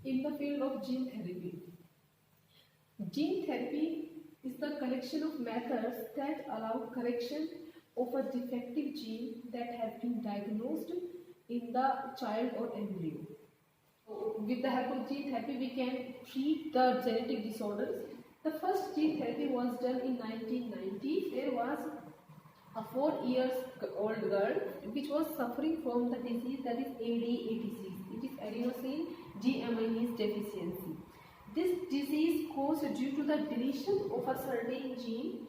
In the field of gene therapy, gene therapy is the collection of methods that allow correction of a defective gene that has been diagnosed in the child or embryo. With the help of gene therapy, we can treat the genetic disorders. The first gene therapy was done in 1990. There was a 4 years old girl which was suffering from the disease that is ADADC. It is adenosine deaminase deficiency. This disease caused due to the deletion of a certain gene,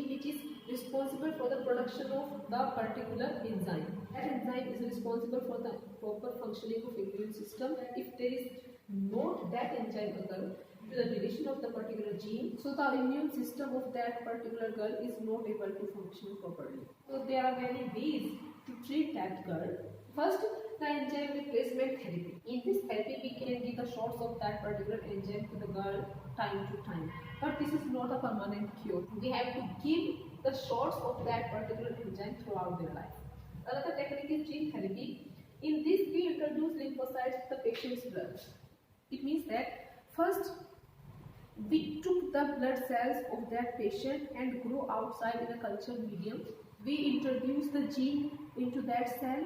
which is responsible for the production of the particular enzyme. That enzyme is responsible for the proper functioning of immune system. If there is not that enzyme occur to the deletion of the particular gene, so the immune system of that particular girl is not able to function properly. So there are many ways to treat that girl. First, the enzyme replacement therapy. In this therapy, we can give the shots of that particular enzyme to the girl time to time. But this is not a permanent cure. We have to give the shots of that particular enzyme throughout their life. Another technique is gene therapy. In this, we introduce lymphocytes to the patient's blood. It means that first, we took the blood cells of that patient and grow outside in a cultured medium. We introduce the gene into that cell.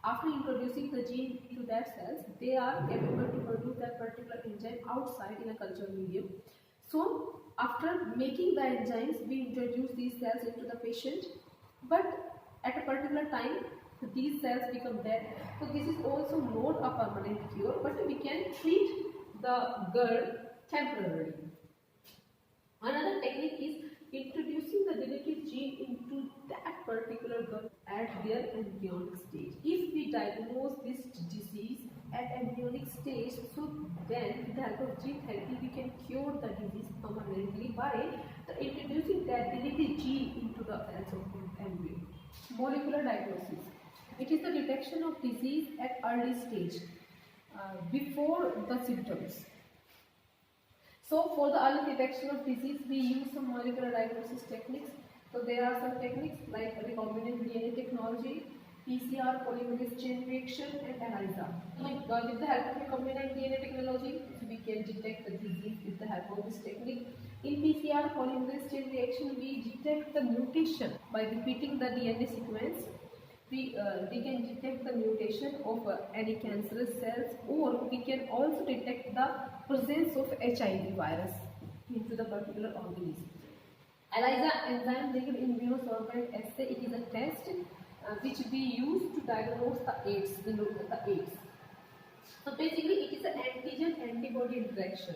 After introducing the gene into that cells, they are capable to produce that particular enzyme outside in a cultured medium. So, after making the enzymes, we introduce these cells into the patient, but at a particular time, these cells become dead. So, this is also not a permanent cure, but we can treat the girl temporarily. Another technique is introducing the deleted gene into that particular girl at their embryonic stage. If we diagnose this disease at embryonic stage, so then with the help of gene therapy we can cure the disease permanently by introducing that deleted gene into the cells of embryo. Molecular diagnosis. It is the detection of disease at early stage, before the symptoms. So for the early detection of disease, we use some molecular diagnosis techniques. So there are some techniques like recombinant DNA technology, PCR, polymerase chain reaction, and ELISA. With the help of recombinant DNA technology, we can detect the disease with the help of this technique. In PCR, polymerase chain reaction, we detect the mutation by repeating the DNA sequence. We can detect the mutation of any cancerous cells, or we can also detect the presence of HIV virus into the particular organism. ELISA, enzyme linked immunosorbent assay, it is a test which we use to diagnose the AIDS. So basically, it is an antigen-antibody interaction.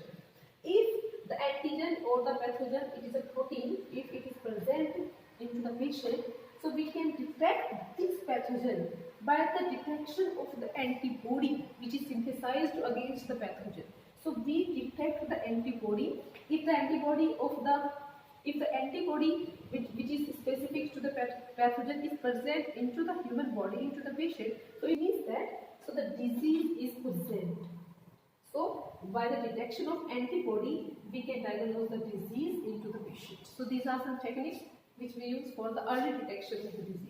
If the antigen or the pathogen, it is a protein, if it is present into the patient, so we can detect this pathogen by the detection of the antibody which is synthesized against the pathogen. So we detect the antibody. If the antibody which is specific to the pathogen is present into the human body, into the patient, so it means that the disease is present. So by the detection of antibody, we can diagnose the disease into the patient. So these are some techniques which we use for the early detection of the disease.